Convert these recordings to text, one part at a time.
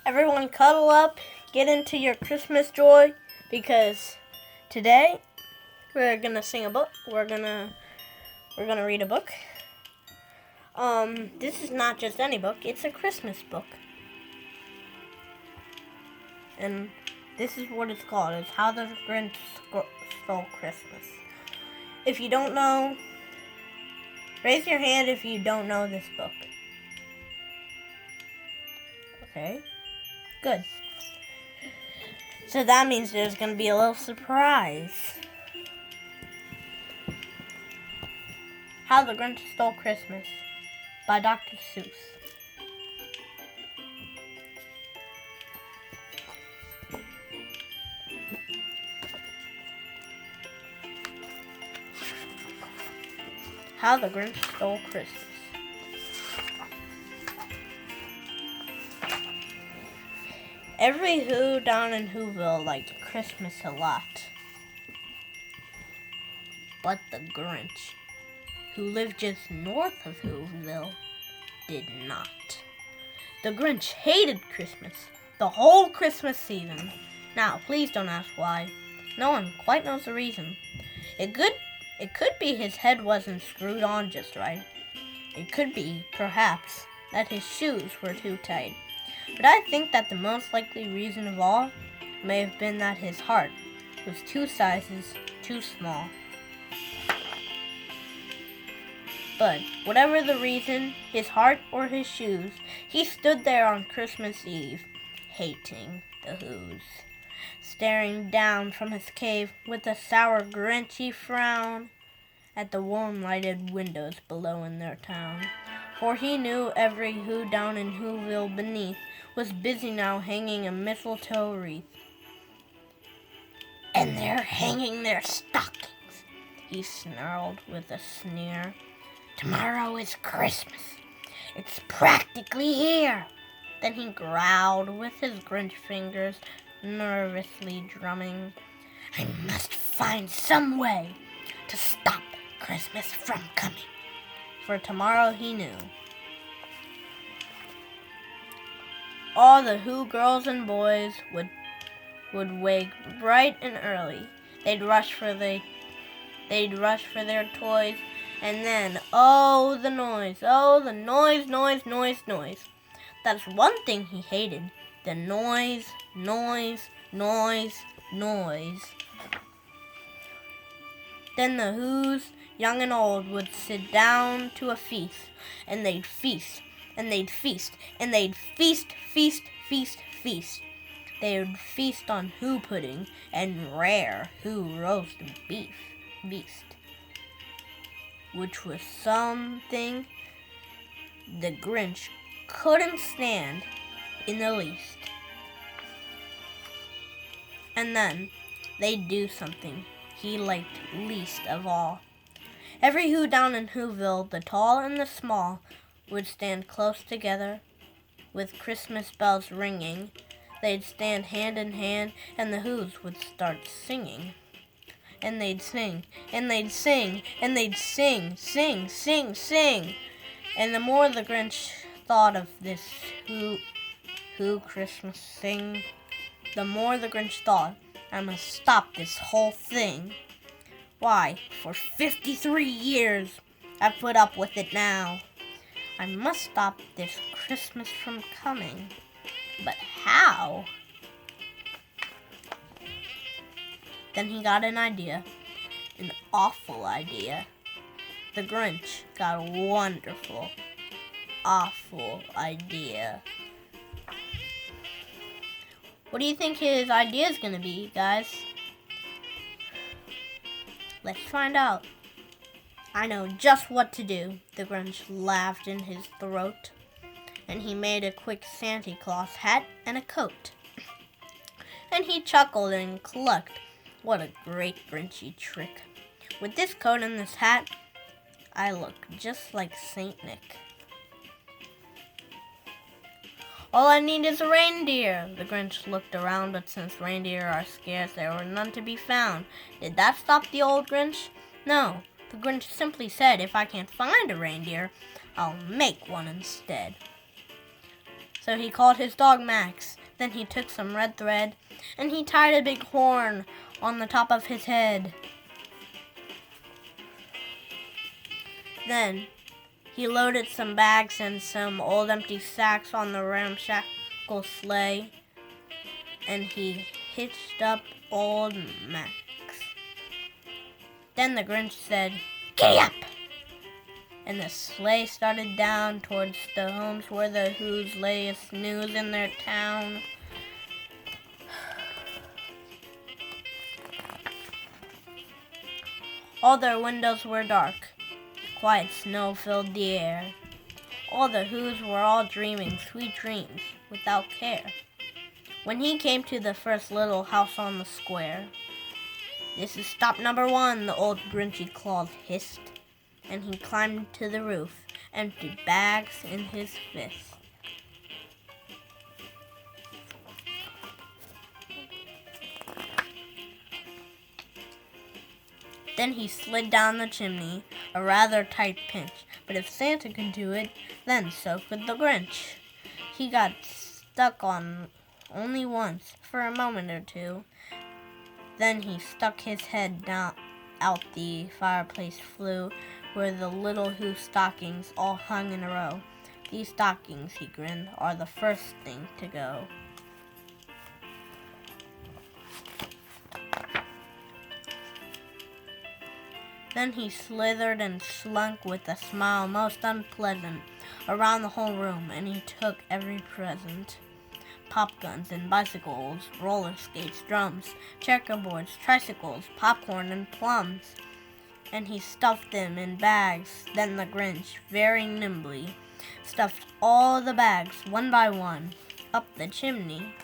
Everyone cuddle up, get into your Christmas joy, because today we're gonna sing a book. We're gonna read a book. This is not just any book, it's a Christmas book. And this is what it's called. It's How the Grinch Stole Christmas. If you don't know, raise your hand if you don't know this book. Okay, good. So that means there's going to be a little surprise. How the Grinch Stole Christmas by Dr. Seuss. How the Grinch Stole Christmas. Every Who down in Whoville liked Christmas a lot. But the Grinch, who lived just north of Whoville, did not. The Grinch hated Christmas, the whole Christmas season. Now, please don't ask why. No one quite knows the reason. It could be his head wasn't screwed on just right. It could be, perhaps, that his shoes were too tight. But I think that the most likely reason of all may have been that his heart was 2 sizes too small. But whatever the reason, his heart or his shoes, he stood there on Christmas Eve, hating the Whos, staring down from his cave with a sour, Grinchy frown at the warm-lighted windows below in their town. For he knew every Who down in Whoville beneath was busy now hanging a mistletoe wreath. And they're hanging their stockings, he snarled with a sneer. Tomorrow is Christmas. It's practically here. Then he growled with his Grinch fingers nervously drumming. I must find some way to stop Christmas from coming. For tomorrow he knew. All the Who girls and boys would wake bright and early. They'd rush for their toys, and then, oh the noise, noise. That's one thing he hated, the noise. Then the Whos, young and old, would sit down to a feast, and they'd feast, and they'd feast, and they'd feast. They would feast on Who pudding and rare Who roast beast, which was something the Grinch couldn't stand in the least. And then they'd do something he liked least of all. Every Who down in Whoville, the tall and the small, would stand close together with Christmas bells ringing. They'd stand hand in hand, and the Whos would start singing. And they'd sing, and they'd sing, and they'd sing. And the more the Grinch thought of this Who Christmas sing, the more the Grinch thought, I must stop this whole thing. Why, for 53 years, I've put up with it now. I must stop this Christmas from coming. But how? Then he got an idea. An awful idea. The Grinch got a wonderful, awful idea. What do you think his idea is going to be, guys? Let's find out. I know just what to do. The Grinch laughed in his throat, and he made a quick Santa Claus hat and a coat. And he chuckled and clucked. What a great Grinchy trick. With this coat and this hat, I look just like Saint Nick. All I need is a reindeer. The Grinch looked around, but since reindeer are scarce, there were none to be found. Did that stop the old Grinch? No. The Grinch simply said, if I can't find a reindeer, I'll make one instead. So he called his dog Max. Then he took some red thread and he tied a big horn on the top of his head. Then he loaded some bags and some old empty sacks on the ramshackle sleigh, and he hitched up old Max. Then the Grinch said, "Giddy up!" And the sleigh started down towards the homes where the Who's lay a snooze in their town. All their windows were dark. Quiet snow filled the air. All the Who's were all dreaming sweet dreams without care. When he came to the first little house on the square, "This is stop number 1, the old Grinchy Claus hissed, and he climbed to the roof, empty bags in his fist. Then he slid down the chimney, a rather tight pinch, but if Santa could do it, then so could the Grinch. He got stuck on only once, for a moment or two. Then he stuck his head down out the fireplace flue, where the little Who stockings all hung in a row. "These stockings," he grinned, "are the first thing to go." Then he slithered and slunk with a smile most unpleasant around the whole room, and he took every present. Pop guns and bicycles, roller skates, drums, checkerboards, tricycles, popcorn, and plums. And he stuffed them in bags. Then the Grinch, very nimbly, stuffed all the bags, one by one, up the chimney.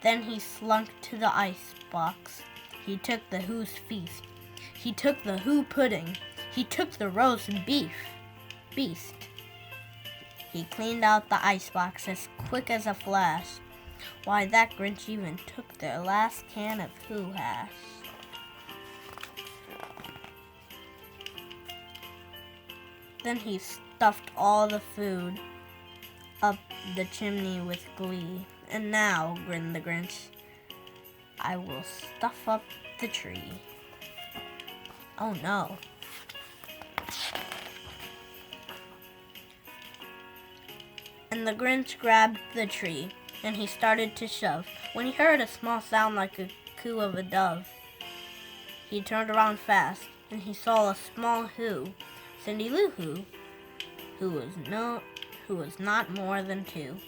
Then he slunk to the ice box. He took the Who's feast. He took the Who pudding. He took the roast beast. He cleaned out the icebox as quick as a flash. Why, that Grinch even took their last can of Who hash. Then he stuffed all the food up the chimney with glee. "And now," grinned the Grinch, "I will stuff up the tree." Oh no. And the Grinch grabbed the tree, and he started to shove, when he heard a small sound like a coo of a dove. He turned around fast, and he saw a small Who, Cindy Lou who was not more than 2.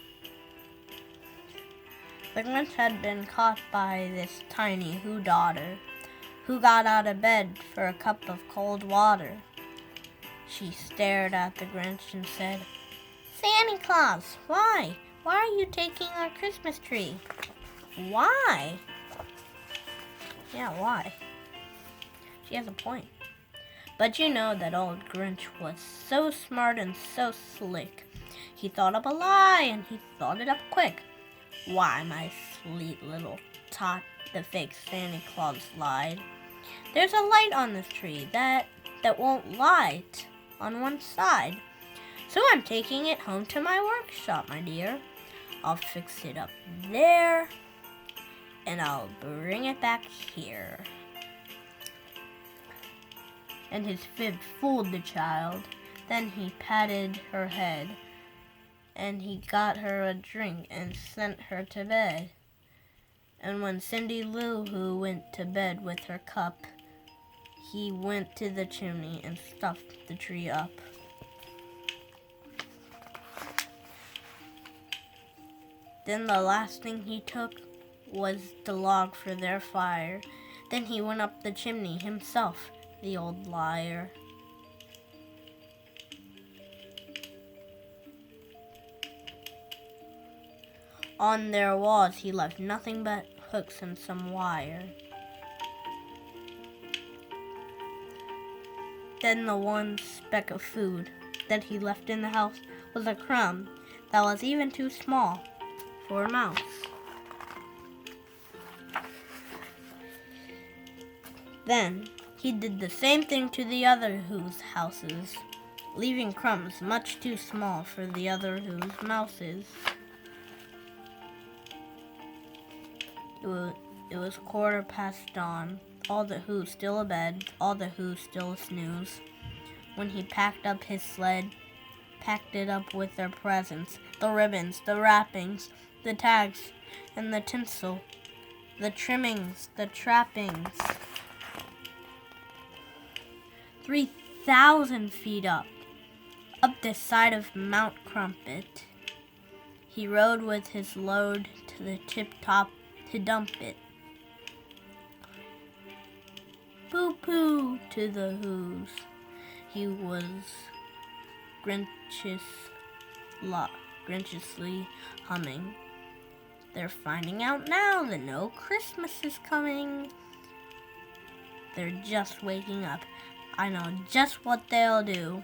The Grinch had been caught by this tiny Who daughter, who got out of bed for a cup of cold water. She stared at the Grinch and said, "Santa Claus, why? Why are you taking our Christmas tree?" "Why?" Yeah, why? She has a point. But you know that old Grinch was so smart and so slick. He thought up a lie, and he thought it up quick. "Why, my sweet little tot," the fake Santa Claus lied, "there's a light on this tree that won't light on one side. So I'm taking it home to my workshop, my dear. I'll fix it up there, and I'll bring it back here." And his fib fooled the child. Then he patted her head, and he got her a drink and sent her to bed. And when Cindy Lou Who went to bed with her cup, he went to the chimney and stuffed the tree up. Then the last thing he took was the log for their fire. Then he went up the chimney himself, the old liar. On their walls he left nothing but hooks and some wire. Then the one speck of food that he left in the house was a crumb that was even too small for a mouse. Then he did the same thing to the other Who's houses. leaving crumbs much too small for the other Who's mouses. It was 1/4 dawn. All the Who's still abed, all the Who's still a snooze. When he packed up his sled, packed it up with their presents, the ribbons, the wrappings, the tags, and the tinsel, the trimmings, the trappings. 3,000 feet up the side of Mount Crumpet, he rode with his load to the tip-top to dump it. Pooh-pooh to the Who's. He was Grinchiously humming. They're finding out now that no Christmas is coming. They're just waking up. I know just what they'll do.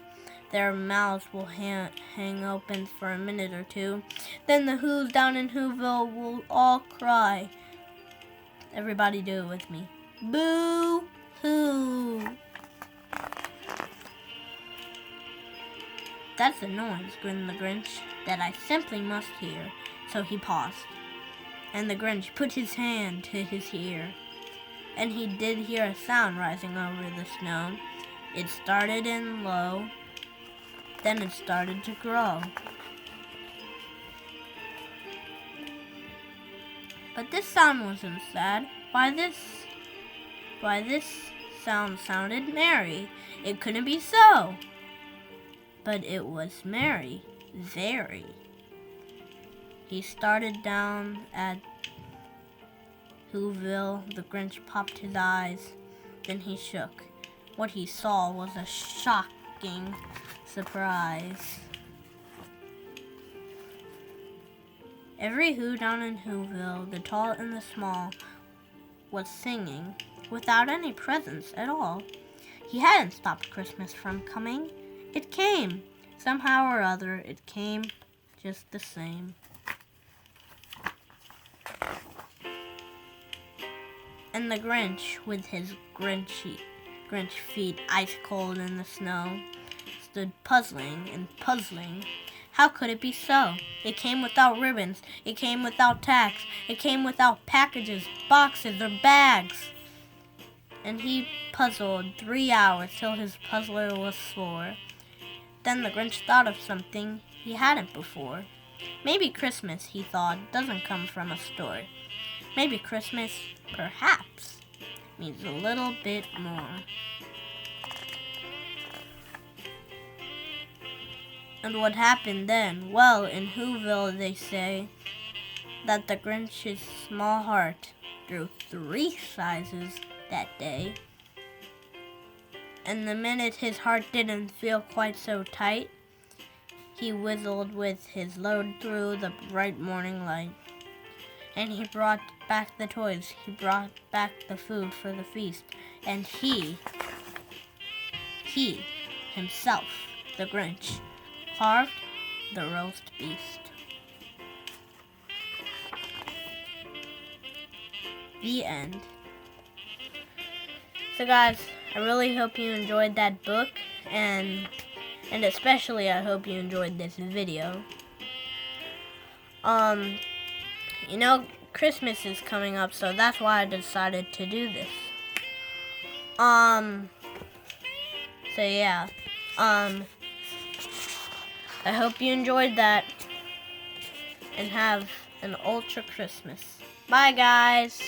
Their mouths will hang open for a minute or two. Then the Who's down in Whoville will all cry. Everybody do it with me. Boo-hoo! That's the noise, grinned the Grinch, that I simply must hear. So he paused, and the Grinch put his hand to his ear, and he did hear a sound rising over the snow. It started in low, then it started to grow. But this sound wasn't sad. Why this sound sounded merry. It couldn't be so. But it was merry, very. He started down at Whoville. The Grinch popped his eyes, then he shook. What he saw was a shocking surprise. Every Who down in Whoville, the tall and the small, was singing without any presents at all. He hadn't stopped Christmas from coming. It came. Somehow or other, it came just the same. And the Grinch, with his Grinch feet ice cold in the snow, stood puzzling and puzzling. How could it be so? It came without ribbons. It came without tacks. It came without packages, boxes, or bags. And he puzzled 3 hours till his puzzler was sore. Then the Grinch thought of something he hadn't before. Maybe Christmas, he thought, doesn't come from a store. Maybe Christmas, perhaps, means a little bit more. And what happened then? Well, in Whoville they say that the Grinch's small heart grew 3 sizes that day. And the minute his heart didn't feel quite so tight, he whistled with his load through the bright morning light. And he brought back the toys, he brought back the food for the feast, and he himself, the Grinch, carved the roast beast. The end. So guys, I really hope you enjoyed that book, and especially I hope you enjoyed this video. You know, Christmas is coming up, so that's why I decided to do this. So yeah. I hope you enjoyed that, and have an ultra Christmas. Bye, guys.